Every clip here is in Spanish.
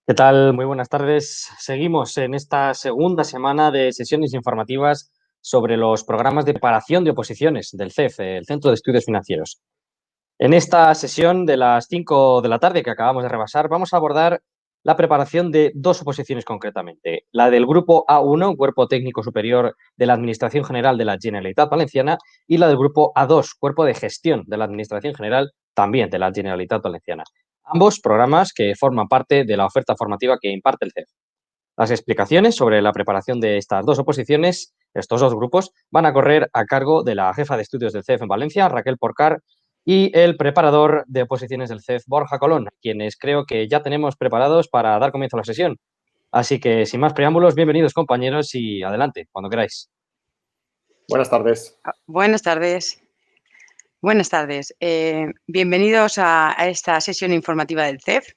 ¿Qué tal? Muy buenas tardes. Seguimos en esta segunda semana de sesiones informativas sobre los programas de preparación de oposiciones del CEF, el Centro de Estudios Financieros. En esta sesión de las 5 de la tarde que acabamos de rebasar, vamos a abordar la preparación de dos oposiciones concretamente. La del Grupo A1, Cuerpo Técnico Superior de la Administración General de la Generalitat Valenciana, y la del Grupo A2, Cuerpo de Gestión de la Administración General también de la Generalitat Valenciana. Ambos programas que forman parte de la oferta formativa que imparte el CEF. Las explicaciones sobre la preparación de estas dos oposiciones, estos dos grupos, van a correr a cargo de la jefa de estudios del CEF en Valencia, Raquel Porcar, y el preparador de oposiciones del CEF, Borja Colón, quienes creo que ya tenemos preparados para dar comienzo a la sesión. Así que, sin más preámbulos, bienvenidos compañeros y adelante, cuando queráis. Buenas tardes. Buenas tardes. Buenas tardes. Bienvenidos a esta sesión informativa del CEF.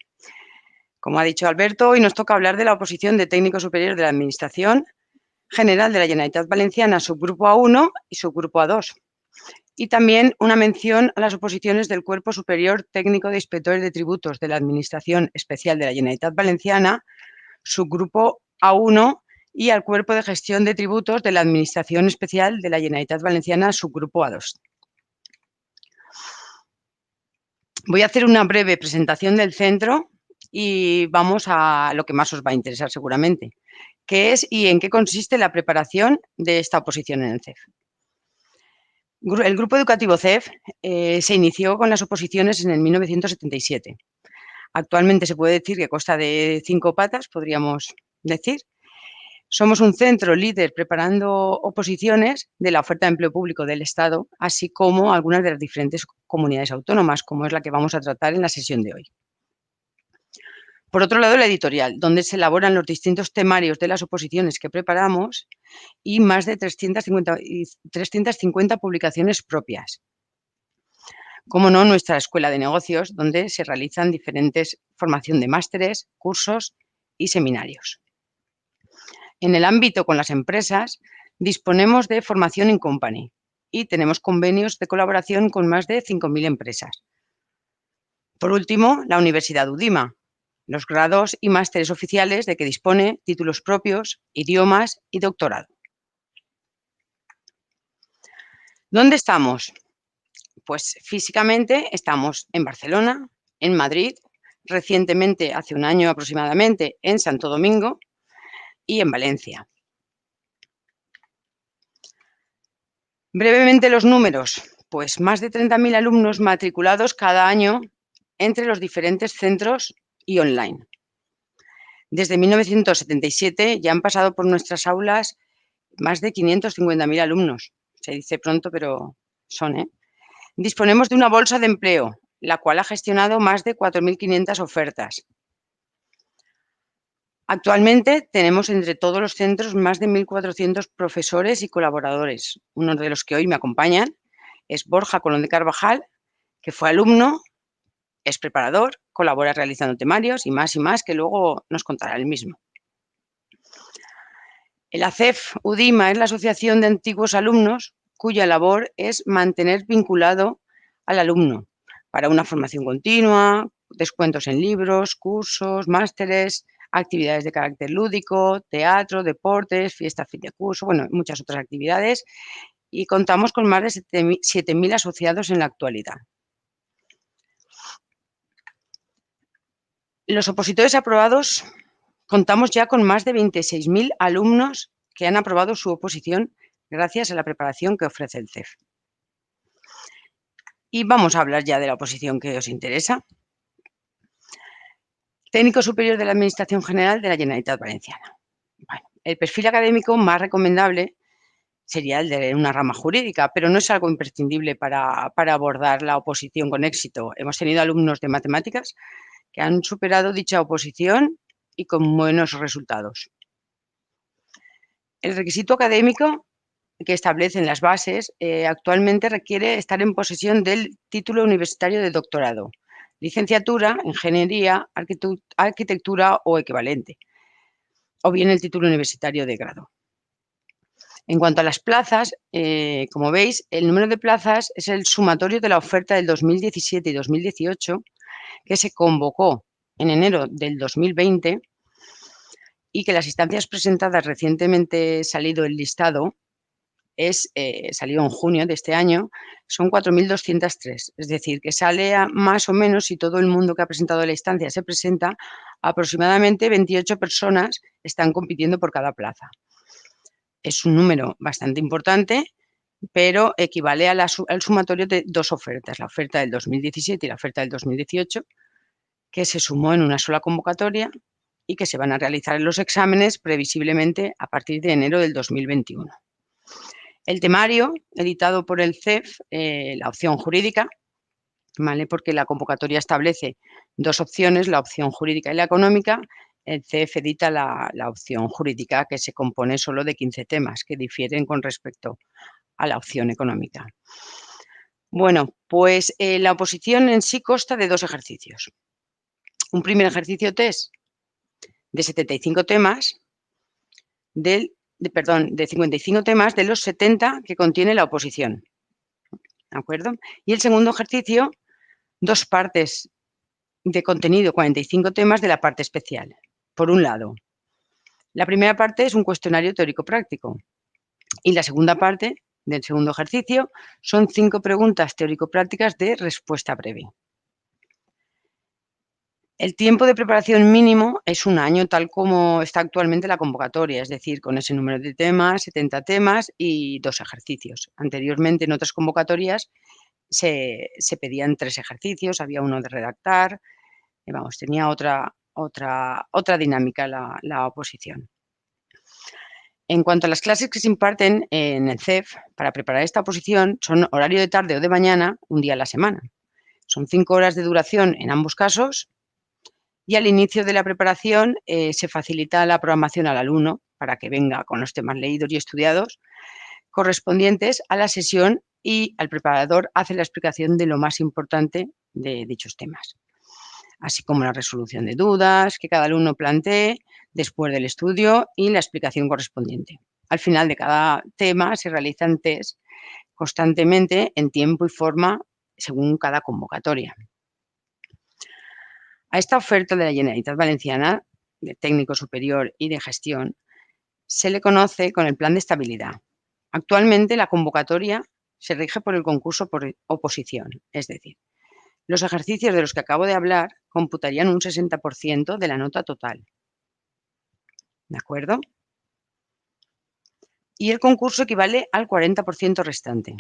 Como ha dicho Alberto, hoy nos toca hablar de la oposición de técnico superior de la Administración General de la Generalitat Valenciana, subgrupo A1 y subgrupo A2. Y también una mención a las oposiciones del Cuerpo Superior Técnico de Inspectores de Tributos de la Administración Especial de la Generalitat Valenciana, subgrupo A1, y al Cuerpo de Gestión de Tributos de la Administración Especial de la Generalitat Valenciana, subgrupo A2. Voy a hacer una breve presentación del centro y vamos a lo que más os va a interesar seguramente, qué es y en qué consiste la preparación de esta oposición en el CEF. El grupo educativo CEF se inició con las oposiciones en el 1977. Actualmente se puede decir que consta de 5 patas, podríamos decir. Somos un centro líder preparando oposiciones de la oferta de empleo público del Estado, así como algunas de las diferentes comunidades autónomas, como es la que vamos a tratar en la sesión de hoy. Por otro lado, la editorial, donde se elaboran los distintos temarios de las oposiciones que preparamos y más de 350 publicaciones propias. Como no, nuestra escuela de negocios, donde se realizan diferentes formación de másteres, cursos y seminarios. En el ámbito con las empresas, disponemos de formación in company y tenemos convenios de colaboración con más de 5.000 empresas. Por último, la Universidad UDIMA, los grados y másteres oficiales de que dispone, títulos propios, idiomas y doctorado. ¿Dónde estamos? Pues físicamente estamos en Barcelona, en Madrid, recientemente, hace un año aproximadamente, en Santo Domingo y en Valencia. Brevemente los números, pues más de 30.000 alumnos matriculados cada año entre los diferentes centros y online. Desde 1977 ya han pasado por nuestras aulas más de 550.000 alumnos. Se dice pronto, pero son, ¿eh? Disponemos de una bolsa de empleo, la cual ha gestionado más de 4.500 ofertas. Actualmente tenemos entre todos los centros más de 1.400 profesores y colaboradores. Uno de los que hoy me acompañan es Borja Colón de Carvajal, que fue alumno, es preparador, colabora realizando temarios y más, que luego nos contará él mismo. El ACEF UDIMA es la Asociación de Antiguos Alumnos, cuya labor es mantener vinculado al alumno para una formación continua, descuentos en libros, cursos, másteres, actividades de carácter lúdico, teatro, deportes, fiesta, fin de curso, bueno, muchas otras actividades, y contamos con más de 7.000 asociados en la actualidad. Los opositores aprobados, contamos ya con más de 26.000 alumnos que han aprobado su oposición gracias a la preparación que ofrece el CEF. Y vamos a hablar ya de la oposición que os interesa. Técnico superior de la Administración General de la Generalitat Valenciana. Bueno, el perfil académico más recomendable sería el de una rama jurídica, pero no es algo imprescindible para abordar la oposición con éxito. Hemos tenido alumnos de matemáticas que han superado dicha oposición y con buenos resultados. El requisito académico que establecen las bases actualmente requiere estar en posesión del título universitario de doctorado, licenciatura, ingeniería, arquitectura o equivalente, o bien el título universitario de grado. En cuanto a las plazas, como veis, el número de plazas es el sumatorio de la oferta del 2017 y 2018 que se convocó en enero del 2020 y que las instancias presentadas recientemente salido el listado salió en junio de este año, son 4.203. Es decir, que sale más o menos, si todo el mundo que ha presentado la instancia se presenta, aproximadamente 28 personas están compitiendo por cada plaza. Es un número bastante importante, pero equivale al sumatorio de dos ofertas, la oferta del 2017 y la oferta del 2018, que se sumó en una sola convocatoria y que se van a realizar los exámenes previsiblemente a partir de enero del 2021. El temario, editado por el CEF, la opción jurídica, ¿vale? Porque la convocatoria establece dos opciones, la opción jurídica y la económica. El CEF edita la opción jurídica, que se compone solo de 15 temas que difieren con respecto a la opción económica. Bueno, pues la oposición en sí consta de dos ejercicios. Un primer ejercicio test de 75 temas, de 55 temas de los 70 que contiene la oposición. ¿De acuerdo? Y el segundo ejercicio, dos partes de contenido, 45 temas de la parte especial. Por un lado, la primera parte es un cuestionario teórico-práctico y la segunda parte del segundo ejercicio son 5 preguntas teórico-prácticas de respuesta breve. El tiempo de preparación mínimo es un año, tal como está actualmente la convocatoria, es decir, con ese número de temas, 70 temas y 2 ejercicios. Anteriormente, en otras convocatorias, se pedían 3 ejercicios, había uno de redactar, tenía otra dinámica la oposición. En cuanto a las clases que se imparten en el CEF, para preparar esta oposición, son horario de tarde o de mañana, un día a la semana. Son 5 horas de duración en ambos casos. Y al inicio de la preparación se facilita la programación al alumno para que venga con los temas leídos y estudiados correspondientes a la sesión y al preparador hace la explicación de lo más importante de dichos temas, así como la resolución de dudas que cada alumno plantee después del estudio y la explicación correspondiente. Al final de cada tema se realizan test constantemente en tiempo y forma según cada convocatoria. A esta oferta de la Generalitat Valenciana, de técnico superior y de gestión, se le conoce con el plan de estabilidad. Actualmente la convocatoria se rige por el concurso por oposición, es decir, los ejercicios de los que acabo de hablar computarían un 60% de la nota total. ¿De acuerdo? Y el concurso equivale al 40% restante.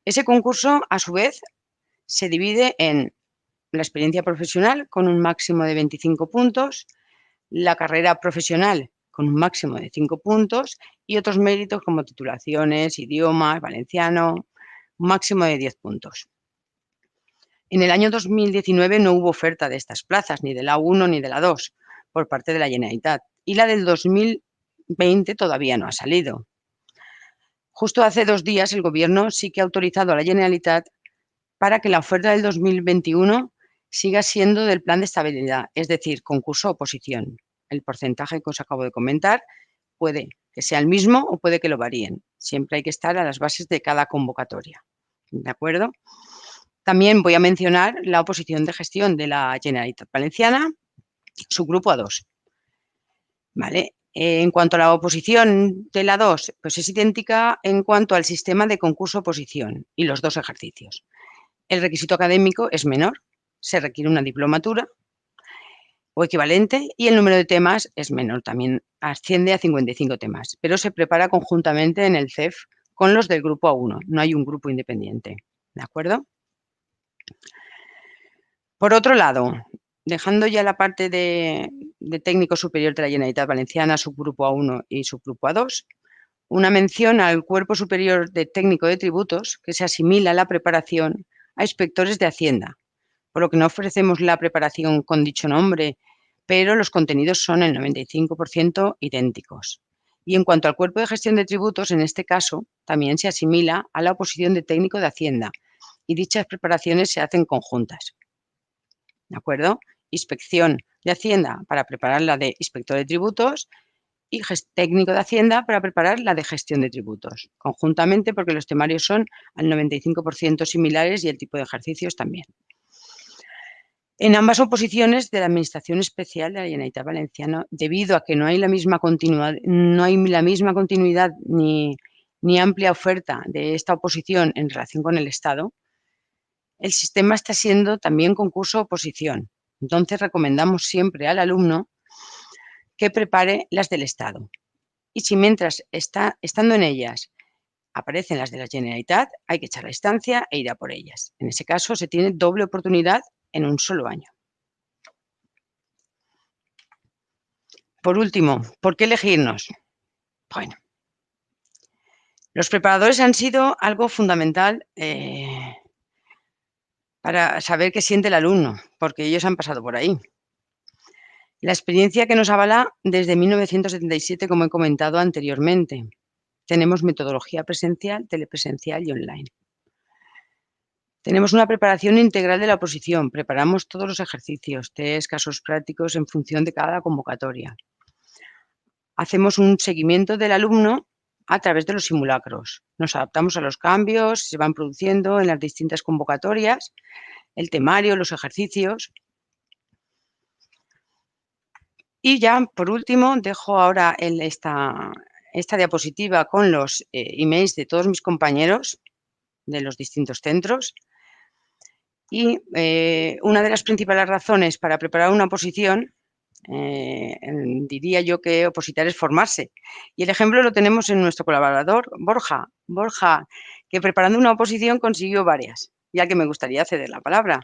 Ese concurso, a su vez, se divide en la experiencia profesional con un máximo de 25 puntos, la carrera profesional con un máximo de 5 puntos y otros méritos como titulaciones, idiomas, valenciano, un máximo de 10 puntos. En el año 2019 no hubo oferta de estas plazas, ni de la 1 ni de la 2, por parte de la Generalitat, y la del 2020 todavía no ha salido. Justo hace 2 días el Gobierno sí que ha autorizado a la Generalitat para que la oferta del 2021 siga siendo del plan de estabilidad, es decir, concurso-oposición. El porcentaje que os acabo de comentar puede que sea el mismo o puede que lo varíen. Siempre hay que estar a las bases de cada convocatoria. ¿De acuerdo? También voy a mencionar la oposición de gestión de la Generalitat Valenciana, subgrupo A2. ¿Vale? En cuanto a la oposición de la 2, pues es idéntica en cuanto al sistema de concurso-oposición y los 2 ejercicios. El requisito académico es menor, se requiere una diplomatura o equivalente y el número de temas es menor, también asciende a 55 temas, pero se prepara conjuntamente en el CEF con los del grupo A1, no hay un grupo independiente, ¿de acuerdo? Por otro lado, dejando ya la parte de técnico superior de la Generalitat Valenciana, subgrupo A1 y subgrupo A2, una mención al cuerpo superior de técnico de tributos que se asimila a la preparación a inspectores de Hacienda, por lo que no ofrecemos la preparación con dicho nombre, pero los contenidos son el 95% idénticos. Y en cuanto al cuerpo de gestión de tributos, en este caso, también se asimila a la oposición de técnico de Hacienda y dichas preparaciones se hacen conjuntas. ¿De acuerdo? Inspección de Hacienda para preparar la de inspector de tributos y técnico de Hacienda para preparar la de gestión de tributos, conjuntamente porque los temarios son al 95% similares y el tipo de ejercicios también. en ambas oposiciones de la Administración Especial de la Generalitat Valenciana, debido a que no hay la misma continuidad, ni amplia oferta de esta oposición en relación con el Estado, el sistema está siendo también concurso-oposición. Entonces, recomendamos siempre al alumno que prepare las del Estado. Y si mientras estando en ellas aparecen las de la Generalitat, hay que echar la instancia e ir a por ellas. En ese caso, se tiene doble oportunidad en un solo año. Por último, ¿por qué elegirnos? Bueno, los preparadores han sido algo fundamental para saber qué siente el alumno, porque ellos han pasado por ahí. La experiencia que nos avala desde 1977, como he comentado anteriormente. Tenemos metodología presencial, telepresencial y online. Tenemos una preparación integral de la oposición. Preparamos todos los ejercicios, test, casos prácticos en función de cada convocatoria. Hacemos un seguimiento del alumno a través de los simulacros. Nos adaptamos a los cambios que se van produciendo en las distintas convocatorias, el temario, los ejercicios. Y ya, por último, dejo ahora esta diapositiva con los emails de todos mis compañeros de los distintos centros. Y una de las principales razones para preparar una oposición, diría yo que opositar es formarse. Y el ejemplo lo tenemos en nuestro colaborador, Borja. Borja, que preparando una oposición consiguió varias, ya que me gustaría ceder la palabra.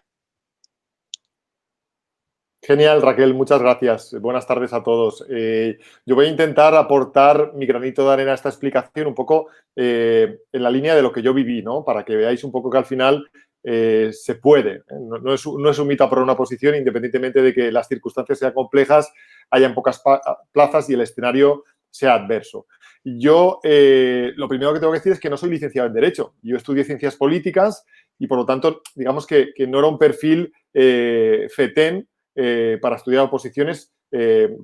Genial, Raquel, muchas gracias. Buenas tardes a todos. Yo voy a intentar aportar mi granito de arena a esta explicación un poco en la línea de lo que yo viví, ¿no? Para que veáis un poco que al final se puede. No es un mito aprobar una posición, independientemente de que las circunstancias sean complejas, hayan pocas plazas y el escenario sea adverso. Yo lo primero que tengo que decir es que no soy licenciado en Derecho. Yo estudié Ciencias Políticas y, por lo tanto, digamos que no era un perfil FETEN para estudiar oposiciones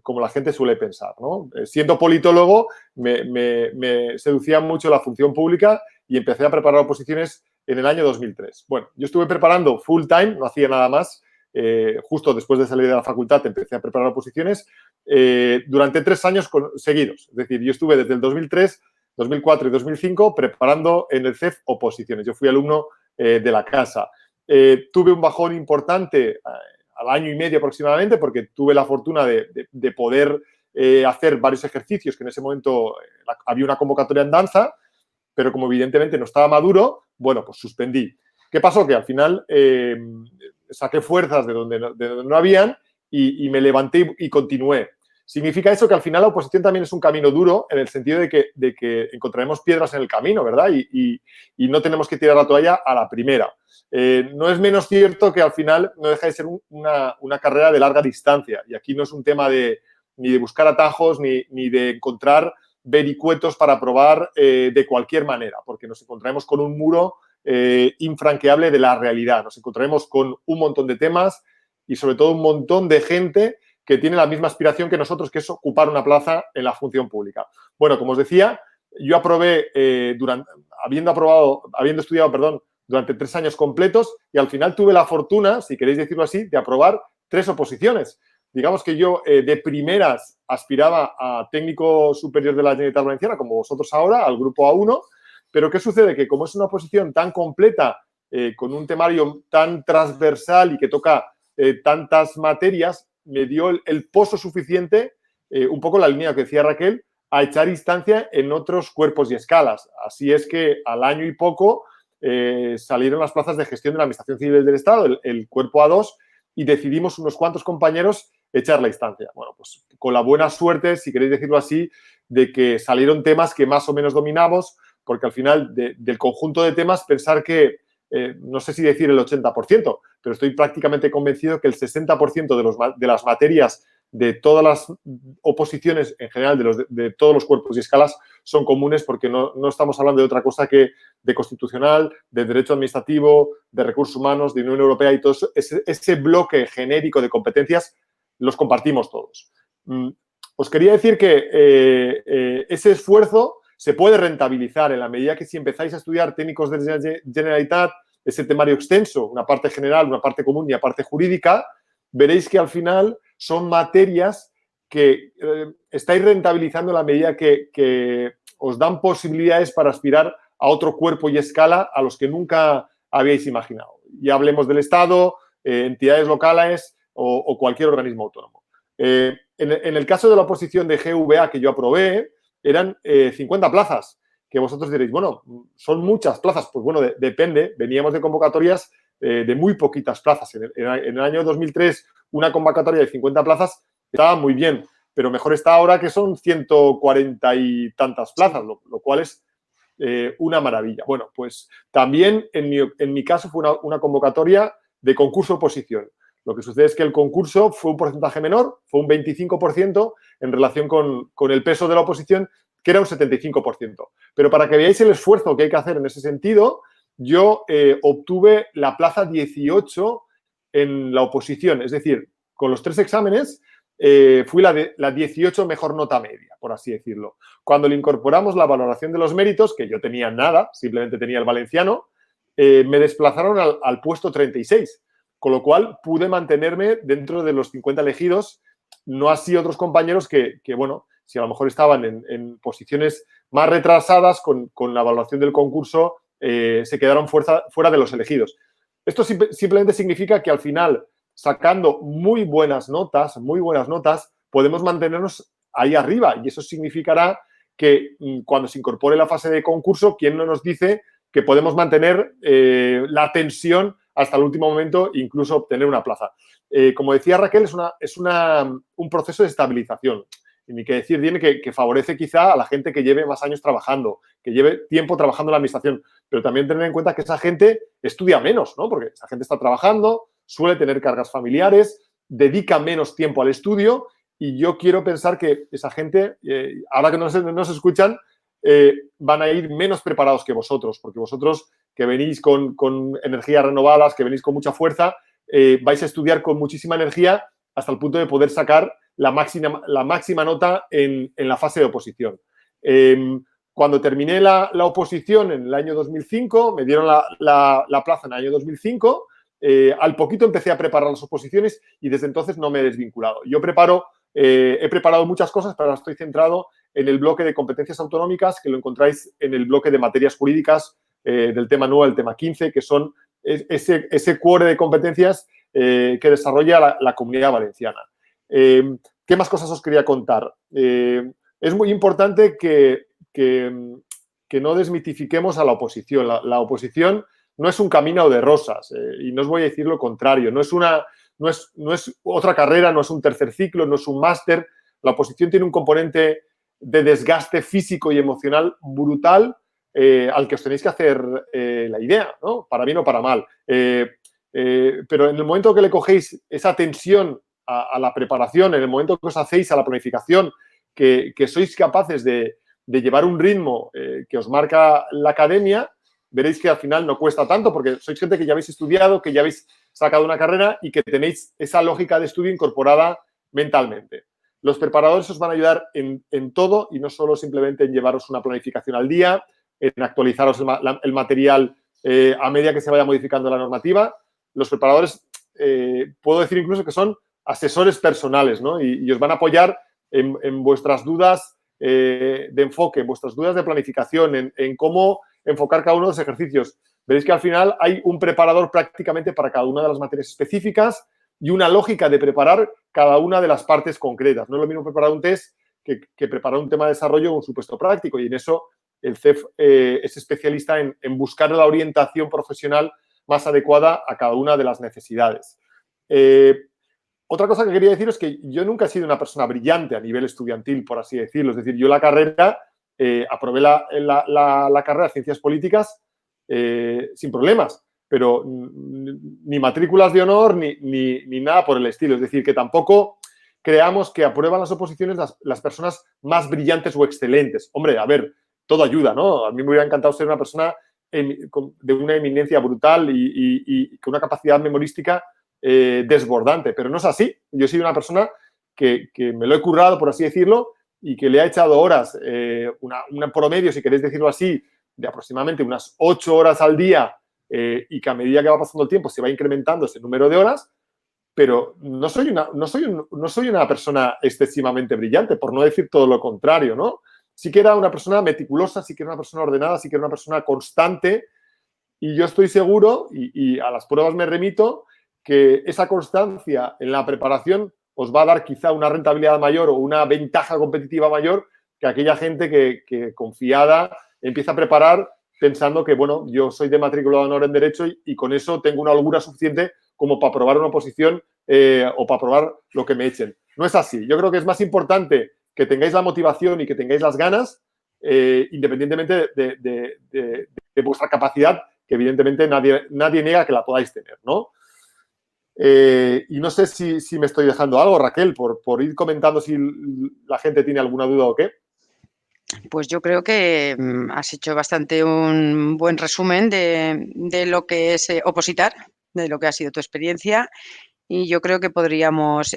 como la gente suele pensar, ¿no? Siendo politólogo, me seducía mucho la función pública y empecé a preparar oposiciones en el año 2003. Bueno, yo estuve preparando full time, no hacía nada más. Justo después de salir de la facultad empecé a preparar oposiciones durante 3 años seguidos. Es decir, yo estuve desde el 2003, 2004 y 2005 preparando en el CEF oposiciones. Yo fui alumno de la casa. Tuve un bajón importante al año y medio aproximadamente, porque tuve la fortuna de poder hacer varios ejercicios, que en ese momento había una convocatoria en danza, pero como evidentemente no estaba maduro, bueno, pues suspendí. ¿Qué pasó? Que al final saqué fuerzas de donde no habían y me levanté y continué. Significa eso que al final la oposición también es un camino duro en el sentido de que encontraremos piedras en el camino, ¿verdad? Y no tenemos que tirar la toalla a la primera. No es menos cierto que al final no deja de ser una carrera de larga distancia. Y aquí no es un tema ni de buscar atajos ni de encontrar vericuetos para probar de cualquier manera, porque nos encontraremos con un muro infranqueable de la realidad. Nos encontraremos con un montón de temas y sobre todo un montón de gente que tiene la misma aspiración que nosotros, que es ocupar una plaza en la función pública. Bueno, como os decía, yo aprobé habiendo estudiado durante 3 años completos y al final tuve la fortuna, si queréis decirlo así, de aprobar 3 oposiciones. Digamos que yo de primeras aspiraba a técnico superior de la Generalitat Valenciana, como vosotros ahora, al grupo A1, pero ¿qué sucede? Que como es una oposición tan completa, con un temario tan transversal y que toca tantas materias, me dio el pozo suficiente, un poco la línea que decía Raquel, a echar instancia en otros cuerpos y escalas. Así es que al año y poco salieron las plazas de gestión de la Administración Civil del Estado, el cuerpo A2, y decidimos unos cuantos compañeros echar la instancia. Bueno, pues con la buena suerte, si queréis decirlo así, de que salieron temas que más o menos dominamos, porque al final del conjunto de temas pensar que, no sé si decir el 80%, pero estoy prácticamente convencido que el 60% de las materias de todas las oposiciones en general, de todos los cuerpos y escalas, son comunes porque no estamos hablando de otra cosa que de constitucional, de derecho administrativo, de recursos humanos, de Unión Europea y todo eso, ese bloque genérico de competencias los compartimos todos. Os quería decir que ese esfuerzo se puede rentabilizar en la medida que si empezáis a estudiar técnicos de Generalitat, ese temario extenso, una parte general, una parte común y una parte jurídica, veréis que al final son materias que estáis rentabilizando en la medida que os dan posibilidades para aspirar a otro cuerpo y escala a los que nunca habíais imaginado. Ya hablemos del Estado, entidades locales o cualquier organismo autónomo. En el caso de la oposición de GVA que yo aprobé, eran 50 plazas, que vosotros diréis, bueno, son muchas plazas. Pues bueno, depende. Veníamos de convocatorias de muy poquitas plazas. En el año 2003, una convocatoria de 50 plazas estaba muy bien, pero mejor está ahora que son 140 y tantas plazas, lo cual es una maravilla. Bueno, pues también en mi caso fue una convocatoria de concurso oposición. Lo que sucede es que el concurso fue un porcentaje menor, fue un 25% en relación con el peso de la oposición, que era un 75%. Pero para que veáis el esfuerzo que hay que hacer en ese sentido, yo obtuve la plaza 18 en la oposición. Es decir, con los 3 exámenes fui la 18 mejor nota media, por así decirlo. Cuando le incorporamos la valoración de los méritos, que yo tenía nada, simplemente tenía el valenciano, me desplazaron al puesto 36. Con lo cual, pude mantenerme dentro de los 50 elegidos, no así otros compañeros que bueno, si a lo mejor estaban en posiciones más retrasadas con la evaluación del concurso, se quedaron fuera de los elegidos. Esto simplemente significa que al final, sacando muy buenas notas, podemos mantenernos ahí arriba. Y eso significará que cuando se incorpore la fase de concurso, ¿quién no nos dice que podemos mantener la tensión hasta el último momento, incluso obtener una plaza? Como decía Raquel, es un proceso de estabilización. Y ni que decir tiene que favorece quizá a la gente que lleve más años trabajando, que lleve tiempo trabajando en la administración. Pero también tener en cuenta que esa gente estudia menos, ¿no? Porque esa gente está trabajando, suele tener cargas familiares, dedica menos tiempo al estudio y yo quiero pensar que esa gente, ahora que no se escuchan, van a ir menos preparados que vosotros, porque vosotros que venís con energías renovadas, que venís con mucha fuerza, vais a estudiar con muchísima energía hasta el punto de poder sacar la máxima nota en la fase de oposición. Cuando terminé la oposición en el año 2005, me dieron la plaza en el año 2005, al poquito empecé a preparar las oposiciones y desde entonces no me he desvinculado. Yo he preparado muchas cosas, pero ahora estoy centrado en el bloque de competencias autonómicas, que lo encontráis en el bloque de materias jurídicas del tema 9 al tema 15, que son ese core de competencias que desarrolla la Comunidad Valenciana. ¿Qué más cosas os quería contar? Es muy importante que no desmitifiquemos a la oposición. La oposición no es un camino de rosas y no os voy a decir lo contrario. No es otra carrera, no es un tercer ciclo, no es un máster. La oposición tiene un componente de desgaste físico y emocional brutal al que os tenéis que hacer la idea, ¿no? Para bien o para mal. Pero en el momento que le cogéis esa tensión a la preparación, en el momento que os hacéis a la planificación, que sois capaces de llevar un ritmo que os marca la academia, veréis que al final no cuesta tanto porque sois gente que ya habéis estudiado, que ya habéis sacado una carrera y que tenéis esa lógica de estudio incorporada mentalmente. Los preparadores os van a ayudar en todo y no solo simplemente en llevaros una planificación al día, en actualizaros el material a medida que se vaya modificando la normativa. Los preparadores, puedo decir incluso que son asesores personales, ¿no? Y os van a apoyar en vuestras dudas de enfoque, en vuestras dudas de planificación, en cómo enfocar cada uno de los ejercicios. Veréis que al final hay un preparador prácticamente para cada una de las materias específicas y una lógica de preparar cada una de las partes concretas. No es lo mismo preparar un test que preparar un tema de desarrollo o un supuesto práctico. Y en eso el CEF es especialista en buscar la orientación profesional más adecuada a cada una de las necesidades. Otra cosa que quería decir es que yo nunca he sido una persona brillante a nivel estudiantil, por así decirlo. Es decir, yo la carrera, aprobé la carrera de Ciencias Políticas sin problemas, pero ni matrículas de honor ni nada por el estilo. Es decir, que tampoco creamos que aprueban las oposiciones las personas más brillantes o excelentes. Hombre, a ver, todo ayuda, ¿no? A mí me hubiera encantado ser una persona de una eminencia brutal y con una capacidad memorística desbordante, pero no es así. Yo he sido una persona que me lo he currado, por así decirlo, y que le ha echado horas, un promedio, si queréis decirlo así, de aproximadamente unas 8 horas al día y que a medida que va pasando el tiempo se va incrementando ese número de horas pero no soy una persona excesivamente brillante, por no decir todo lo contrario, ¿no? Sí que era una persona meticulosa, sí que era una persona ordenada, sí que era una persona constante, y yo estoy seguro, y a las pruebas me remito, que esa constancia en la preparación os va a dar quizá una rentabilidad mayor o una ventaja competitiva mayor que aquella gente que confiada empieza a preparar pensando que, bueno, yo soy de matrícula de honor en Derecho y con eso tengo una holgura suficiente como para aprobar una oposición o para aprobar lo que me echen. No es así. Yo creo que es más importante que tengáis la motivación y que tengáis las ganas, independientemente de vuestra capacidad, que evidentemente nadie niega que la podáis tener, ¿no? Y no sé si me estoy dejando algo, Raquel, por ir comentando si la gente tiene alguna duda o qué. Pues yo creo que has hecho bastante un buen resumen de lo que es opositar, de lo que ha sido tu experiencia. Y yo creo que podríamos,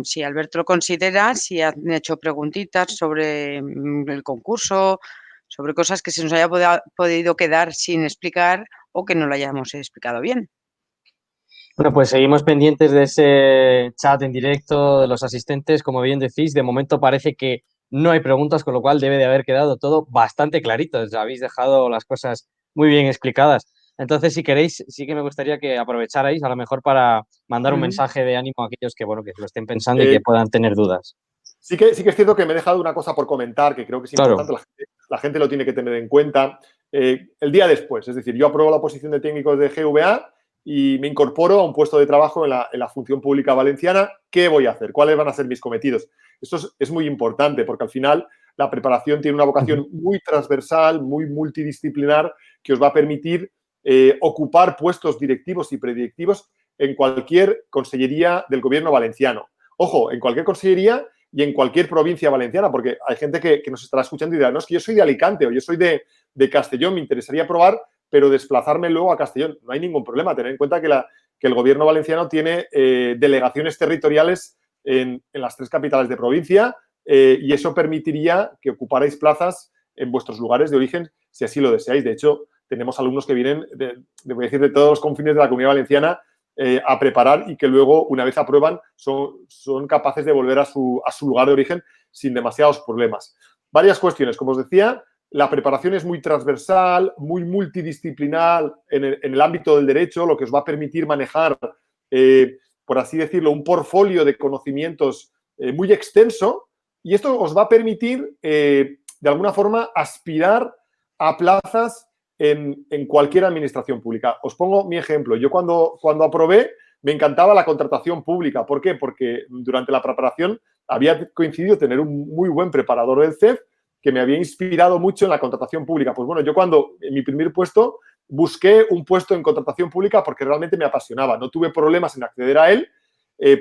si Alberto lo considera, si han hecho preguntitas sobre el concurso, sobre cosas que se nos haya podido quedar sin explicar o que no lo hayamos explicado bien. Bueno, pues seguimos pendientes de ese chat en directo de los asistentes. Como bien decís, de momento parece que no hay preguntas, con lo cual debe de haber quedado todo bastante clarito. Habéis dejado las cosas muy bien explicadas. Entonces, si queréis, sí que me gustaría que aprovecharais a lo mejor para mandar un mensaje de ánimo a aquellos que, bueno, que lo estén pensando y que puedan tener dudas. Sí que es cierto que me he dejado una cosa por comentar que creo que es importante, Claro. la gente lo tiene que tener en cuenta. El día después, es decir, yo apruebo la oposición de técnicos de GVA y me incorporo a un puesto de trabajo en la función pública valenciana. ¿Qué voy a hacer? ¿Cuáles van a ser mis cometidos? Esto es muy importante porque al final la preparación tiene una vocación muy transversal, muy multidisciplinar, que os va a permitir ocupar puestos directivos y predirectivos en cualquier consellería del gobierno valenciano. Ojo, en cualquier consellería y en cualquier provincia valenciana, porque hay gente que nos estará escuchando y dirá, no, es que yo soy de Alicante o yo soy de Castellón, me interesaría probar, pero desplazarme luego a Castellón. No hay ningún problema. Tener en cuenta que el gobierno valenciano tiene delegaciones territoriales en las 3 capitales de provincia y eso permitiría que ocuparais plazas en vuestros lugares de origen si así lo deseáis. De hecho, tenemos alumnos que vienen, voy a decir, de todos los confines de la Comunidad Valenciana a preparar y que luego, una vez aprueban, son capaces de volver a su lugar de origen sin demasiados problemas. Varias cuestiones. Como os decía, la preparación es muy transversal, muy multidisciplinar en el ámbito del derecho, lo que os va a permitir manejar, por así decirlo, un portfolio de conocimientos muy extenso y esto os va a permitir, de alguna forma, aspirar a plazas en cualquier administración pública. Os pongo mi ejemplo. Yo cuando aprobé me encantaba la contratación pública. ¿Por qué? Porque durante la preparación había coincidido tener un muy buen preparador del CEF que me había inspirado mucho en la contratación pública. Pues bueno, yo cuando en mi primer puesto busqué un puesto en contratación pública porque realmente me apasionaba. No tuve problemas en acceder a él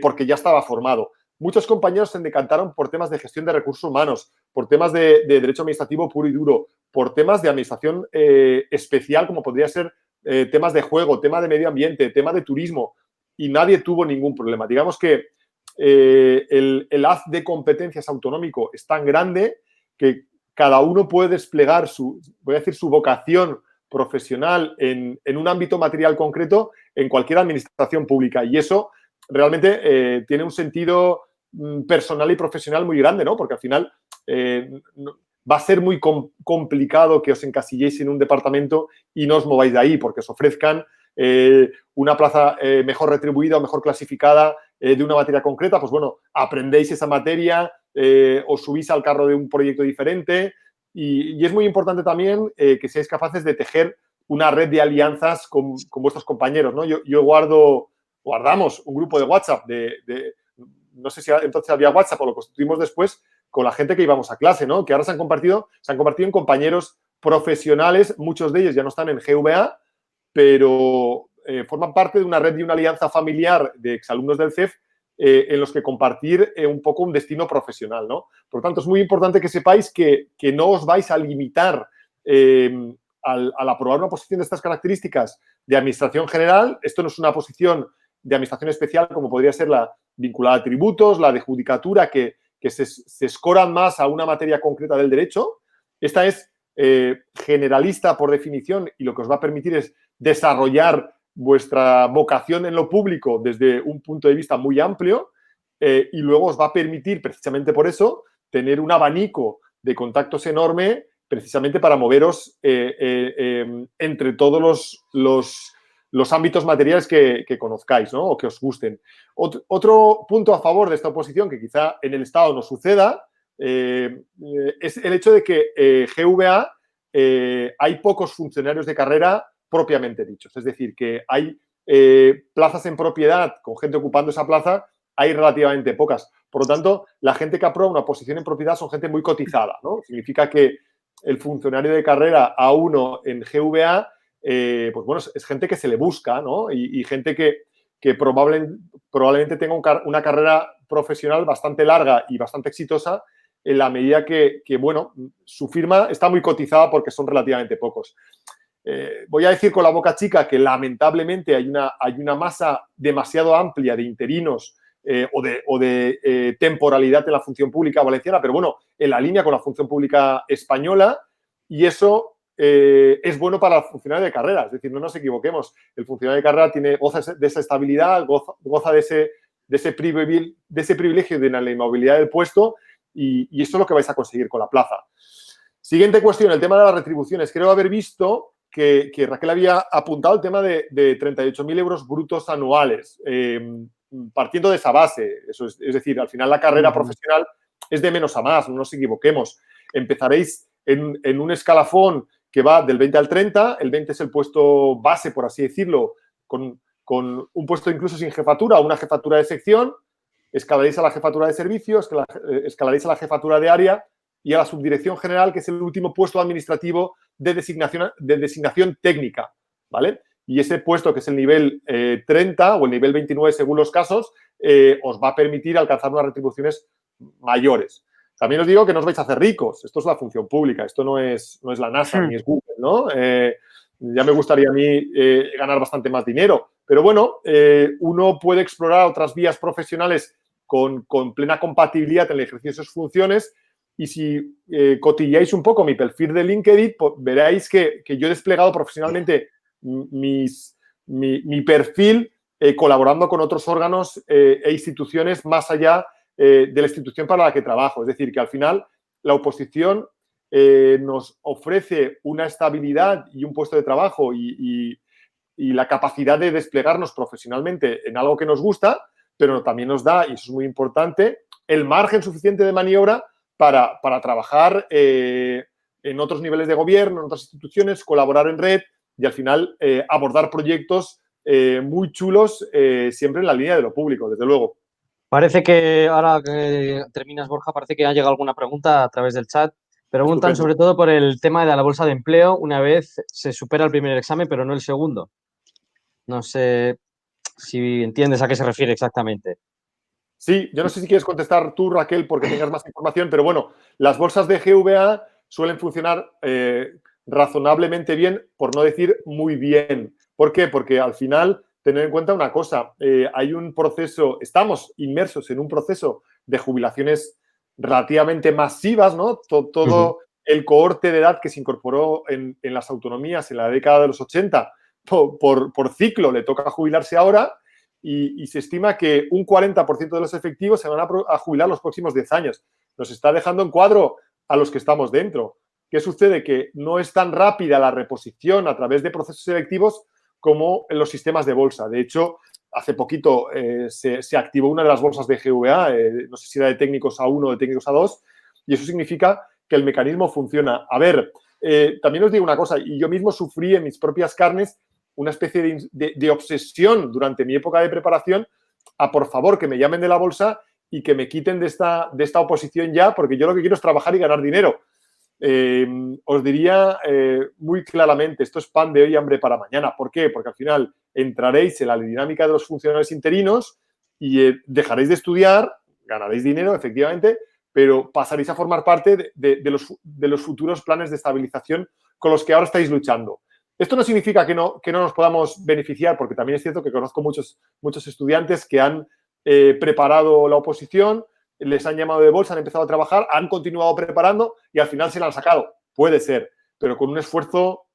porque ya estaba formado. Muchos compañeros se decantaron por temas de gestión de recursos humanos, por temas de derecho administrativo puro y duro, por temas de administración especial, como podría ser temas de juego, tema de medio ambiente, tema de turismo, y nadie tuvo ningún problema. Digamos que el haz de competencias autonómico es tan grande que cada uno puede desplegar su vocación profesional en un ámbito material concreto en cualquier administración pública. Y eso realmente tiene un sentido personal y profesional muy grande, ¿no? Porque al final va a ser muy complicado que os encasilléis en un departamento y no os mováis de ahí, porque os ofrezcan una plaza mejor retribuida o mejor clasificada de una materia concreta. Pues bueno, aprendéis esa materia, os subís al carro de un proyecto diferente y es muy importante también que seáis capaces de tejer una red de alianzas con vuestros compañeros, ¿no? Yo guardamos un grupo de WhatsApp no sé si entonces había WhatsApp o lo constituimos después, con la gente que íbamos a clase, ¿no? Que ahora se han convertido en compañeros profesionales, muchos de ellos ya no están en GVA, pero forman parte de una red y una alianza familiar de exalumnos del CEF en los que compartir un poco un destino profesional, ¿no? Por lo tanto, es muy importante que sepáis que no os vais a limitar al aprobar una posición de estas características de administración general. Esto no es una posición de administración especial como podría ser la vinculada a tributos, la de judicatura, que se escoran más a una materia concreta del derecho. Esta es generalista por definición y lo que os va a permitir es desarrollar vuestra vocación en lo público desde un punto de vista muy amplio y luego os va a permitir, precisamente por eso, tener un abanico de contactos enorme precisamente para moveros entre todos los ámbitos materiales que conozcáis, ¿no? O que os gusten. Otro punto a favor de esta oposición, que quizá en el Estado no suceda, es el hecho de que GVA hay pocos funcionarios de carrera propiamente dichos. Es decir, que hay plazas en propiedad con gente ocupando esa plaza, hay relativamente pocas. Por lo tanto, la gente que aprueba una oposición en propiedad son gente muy cotizada, ¿no? Significa que el funcionario de carrera A1 en GVA, pues bueno, es gente que se le busca, ¿no? Y gente que probablemente tenga una carrera profesional bastante larga y bastante exitosa en la medida que, bueno, su firma está muy cotizada porque son relativamente pocos. Voy a decir con la boca chica que lamentablemente hay una masa demasiado amplia de interinos o de temporalidad en la función pública valenciana, pero bueno, en la línea con la función pública española, y eso es bueno para el funcionario de carrera. Es decir, no nos equivoquemos, el funcionario de carrera goza de esa estabilidad, goza de ese privilegio de la inmovilidad del puesto, y eso es lo que vais a conseguir con la plaza. Siguiente cuestión, el tema de las retribuciones. Creo haber visto que Raquel había apuntado el tema de 38.000 euros brutos anuales. Partiendo de esa base, es decir, al final la carrera profesional es de menos a más, no nos equivoquemos. Empezaréis en un escalafón que va del 20 al 30, el 20 es el puesto base, por así decirlo, con un puesto incluso sin jefatura o una jefatura de sección, escalaréis a la jefatura de servicios, escalaréis a la jefatura de área y a la subdirección general, que es el último puesto administrativo de designación técnica, ¿vale? Y ese puesto, que es el nivel 30 o el nivel 29 según los casos, os va a permitir alcanzar unas retribuciones mayores. También os digo que no os vais a hacer ricos. Esto es la función pública. Esto no es la NASA ni es Google, ¿no? Ya me gustaría a mí ganar bastante más dinero. Pero bueno, uno puede explorar otras vías profesionales con plena compatibilidad en el ejercicio de sus funciones. Y si cotilleáis un poco mi perfil de LinkedIn, pues veréis que yo he desplegado profesionalmente mi perfil colaborando con otros órganos e instituciones más allá de la institución para la que trabajo. Es decir, que al final la oposición nos ofrece una estabilidad y un puesto de trabajo y la capacidad de desplegarnos profesionalmente en algo que nos gusta, pero también nos da, y eso es muy importante, el margen suficiente de maniobra para trabajar en otros niveles de gobierno, en otras instituciones, colaborar en red y al final abordar proyectos muy chulos siempre en la línea de lo público, desde luego. Parece que ahora que terminas, Borja, parece que ha llegado alguna pregunta a través del chat. Preguntan Estupendo. sobre todo por el tema de la bolsa de empleo una vez se supera el primer examen, pero no el segundo. No sé si entiendes a qué se refiere exactamente. Sí, yo no sé si quieres contestar tú, Raquel, porque tengas más información, pero bueno, las bolsas de GVA suelen funcionar razonablemente bien, por no decir muy bien. ¿Por qué? Porque al final, tener en cuenta una cosa, hay un proceso, estamos inmersos en un proceso de jubilaciones relativamente masivas, ¿no? Todo el cohorte de edad que se incorporó en las autonomías en la década de los 80 por ciclo le toca jubilarse ahora. Y se estima que un 40% de los efectivos se van a jubilar los próximos 10 años. Nos está dejando en cuadro a los que estamos dentro. ¿Qué sucede? Que no es tan rápida la reposición a través de procesos selectivos como en los sistemas de bolsa. De hecho, hace poquito se activó una de las bolsas de GVA, no sé si era de técnicos A1 o de técnicos A2, y eso significa que el mecanismo funciona. A ver, también os digo una cosa, y yo mismo sufrí en mis propias carnes una especie de obsesión durante mi época de preparación a, por favor, que me llamen de la bolsa y que me quiten de esta oposición ya, porque yo lo que quiero es trabajar y ganar dinero. Os diría muy claramente, esto es pan de hoy y hambre para mañana. ¿Por qué? Porque al final entraréis en la dinámica de los funcionarios interinos y dejaréis de estudiar, ganaréis dinero, efectivamente, pero pasaréis a formar parte de los futuros planes de estabilización con los que ahora estáis luchando. Esto no significa que no nos podamos beneficiar, porque también es cierto que conozco muchos estudiantes que han preparado la oposición, les han llamado de bolsa, han empezado a trabajar, han continuado preparando y al final se la han sacado. Puede ser, pero con un esfuerzo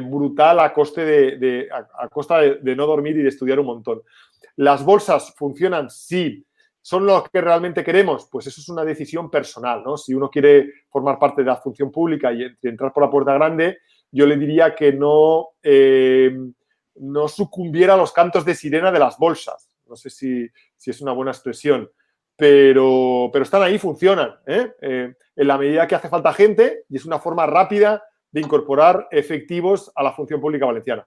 brutal a costa de no dormir y de estudiar un montón. ¿Las bolsas funcionan? Sí. ¿Son lo que realmente queremos? Pues eso es una decisión personal, ¿no? Si uno quiere formar parte de la función pública y entrar por la puerta grande, yo le diría que no sucumbiera a los cantos de sirena de las bolsas. No sé si es una buena expresión, pero están ahí, funcionan, en la medida que hace falta gente y es una forma rápida de incorporar efectivos a la función pública valenciana.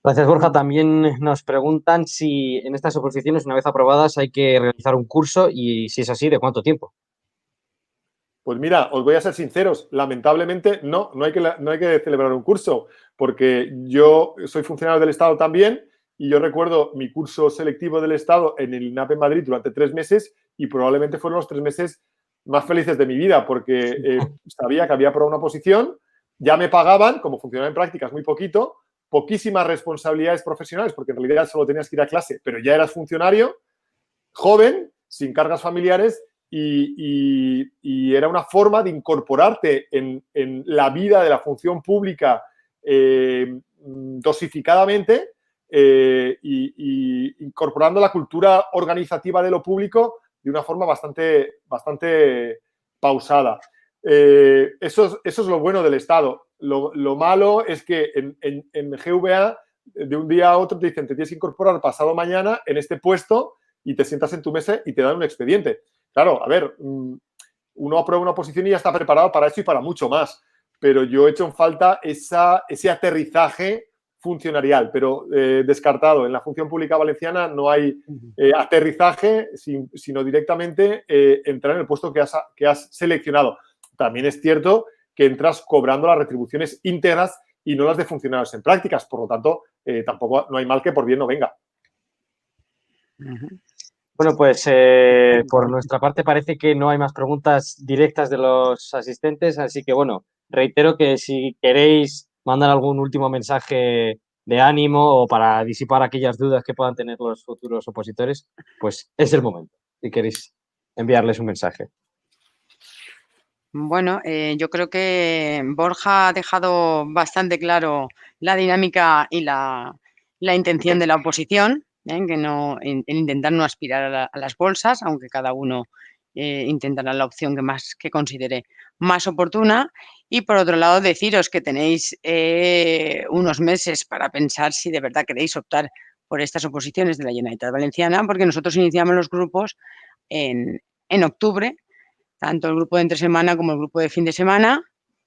Gracias, Borja. También nos preguntan si en estas oposiciones, una vez aprobadas, hay que realizar un curso y, si es así, ¿de cuánto tiempo? Pues mira, os voy a ser sinceros, lamentablemente no hay que celebrar un curso, porque yo soy funcionario del Estado también y yo recuerdo mi curso selectivo del Estado en el INAP en Madrid durante 3 meses y probablemente fueron los 3 meses más felices de mi vida, porque sabía que había aprobado una oposición, ya me pagaban, como funcionario en prácticas, muy poquito, poquísimas responsabilidades profesionales, porque en realidad solo tenías que ir a clase, pero ya eras funcionario, joven, sin cargas familiares y era una forma de incorporarte en la vida de la función pública dosificadamente y incorporando la cultura organizativa de lo público de una forma bastante pausada. Eso es lo bueno del Estado. Lo malo es que en GVA de un día a otro te dicen te tienes que incorporar pasado mañana en este puesto y te sientas en tu mesa y te dan un expediente. Claro, a ver, uno aprueba una oposición y ya está preparado para eso y para mucho más, pero yo he hecho en falta ese aterrizaje funcionarial, pero descartado. En la función pública valenciana no hay aterrizaje, sino directamente entrar en el puesto que has seleccionado. También es cierto que entras cobrando las retribuciones íntegras y no las de funcionarios en prácticas. Por lo tanto, tampoco no hay mal que por bien no venga. Bueno, pues por nuestra parte parece que no hay más preguntas directas de los asistentes, así que bueno, reitero que si queréis mandar algún último mensaje de ánimo o para disipar aquellas dudas que puedan tener los futuros opositores, pues es el momento, si queréis enviarles un mensaje. Bueno, yo creo que Borja ha dejado bastante claro la dinámica y la intención de la oposición, que no, en intentar no aspirar a las bolsas, aunque cada uno intentará la opción que considere más oportuna. Y por otro lado, deciros que tenéis unos meses para pensar si de verdad queréis optar por estas oposiciones de la Generalitat Valenciana, porque nosotros iniciamos los grupos en octubre. Tanto el grupo de entre semana como el grupo de fin de semana,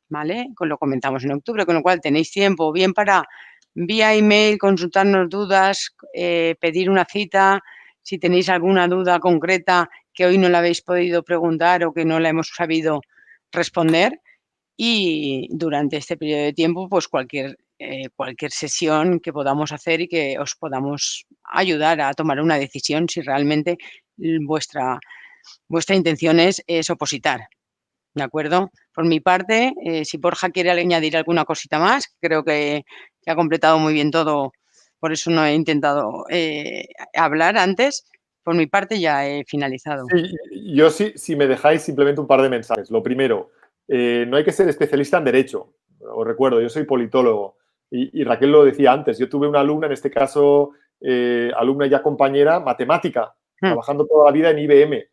¿vale? Lo comentamos en octubre, con lo cual tenéis tiempo bien para vía email consultarnos dudas, pedir una cita, si tenéis alguna duda concreta que hoy no la habéis podido preguntar o que no la hemos sabido responder. Y durante este periodo de tiempo, pues cualquier sesión que podamos hacer y que os podamos ayudar a tomar una decisión si realmente vuestra intención es opositar, ¿de acuerdo? Por mi parte, si Borja quiere añadir alguna cosita más, creo que ha completado muy bien todo, por eso no he intentado hablar antes. Por mi parte ya he finalizado. Sí, yo sí, si me dejáis simplemente un par de mensajes. Lo primero, no hay que ser especialista en Derecho. Os recuerdo, yo soy politólogo y Raquel lo decía antes. Yo tuve una alumna, en este caso, alumna ya compañera, matemática, trabajando toda la vida en IBM,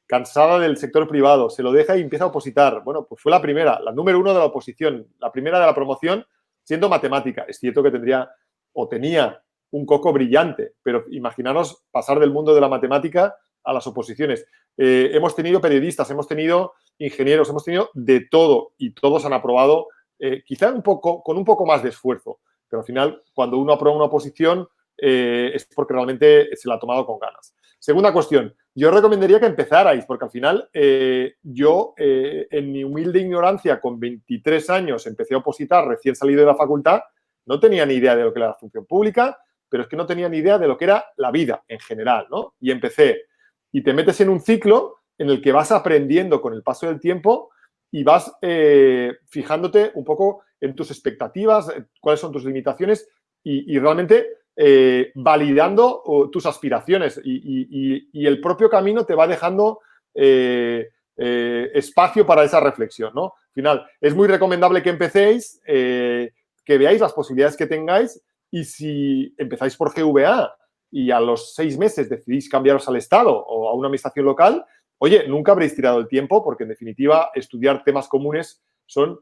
cansada del sector privado, se lo deja y empieza a opositar. Bueno, pues fue la primera, la número 1 de la oposición, la primera de la promoción, siendo matemática. Es cierto que tenía un coco brillante, pero imaginaros pasar del mundo de la matemática a las oposiciones. Hemos tenido periodistas, hemos tenido ingenieros, hemos tenido de todo y todos han aprobado, quizá con un poco más de esfuerzo, pero al final cuando uno aprueba una oposición es porque realmente se la ha tomado con ganas. Segunda cuestión, yo recomendaría que empezarais, porque al final yo en mi humilde ignorancia con 23 años empecé a opositar recién salido de la facultad, no tenía ni idea de lo que era la función pública, pero es que no tenía ni idea de lo que era la vida en general, ¿no? Y empecé. Y te metes en un ciclo en el que vas aprendiendo con el paso del tiempo y vas fijándote un poco en tus expectativas, cuáles son tus limitaciones y realmente validando tus aspiraciones. Y el propio camino te va dejando espacio para esa reflexión, ¿no? Al final, es muy recomendable que empecéis, que veáis las posibilidades que tengáis y si empezáis por GVA y a los 6 meses decidís cambiaros al Estado o a una administración local, oye, nunca habréis tirado el tiempo porque, en definitiva, estudiar temas comunes son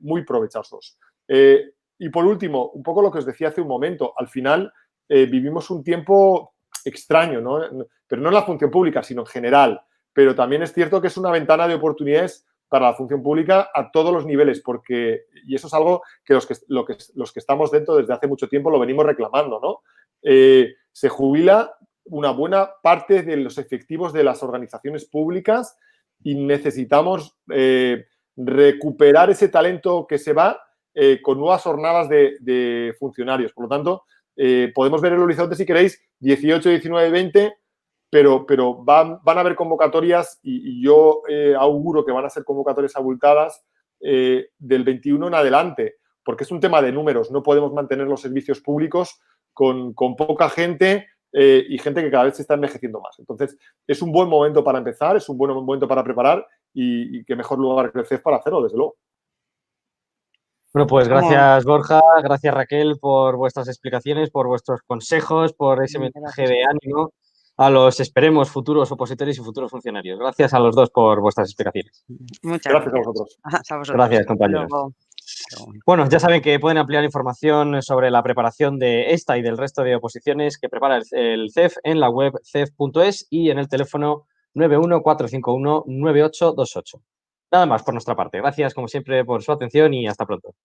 muy provechosos. Y, por último, un poco lo que os decía hace un momento, al final vivimos un tiempo extraño, ¿no? Pero no en la función pública, sino en general. Pero también es cierto que es una ventana de oportunidades para la función pública a todos los niveles, porque, y eso es algo que los que estamos dentro desde hace mucho tiempo lo venimos reclamando, ¿no? Se jubila una buena parte de los efectivos de las organizaciones públicas y necesitamos recuperar ese talento que se va con nuevas jornadas de funcionarios. Por lo tanto, podemos ver el horizonte, si queréis, 18, 19, 20, pero van a haber convocatorias y yo auguro que van a ser convocatorias abultadas del 21 en adelante, porque es un tema de números. No podemos mantener los servicios públicos con poca gente y gente que cada vez se está envejeciendo más. Entonces, es un buen momento para empezar, es un buen momento para preparar y qué mejor lugar que el CEF para hacerlo, desde luego. Bueno, pues gracias, Borja, gracias, Raquel, por vuestras explicaciones, por vuestros consejos, por ese mensaje de ánimo a los, esperemos, futuros opositores y futuros funcionarios. Gracias a los dos por vuestras explicaciones. Muchas gracias. A vosotros. A vosotros. Gracias, compañeros. Bueno, ya saben que pueden ampliar información sobre la preparación de esta y del resto de oposiciones que prepara el CEF en la web cef.es y en el teléfono 914519828. Nada más por nuestra parte. Gracias, como siempre, por su atención y hasta pronto.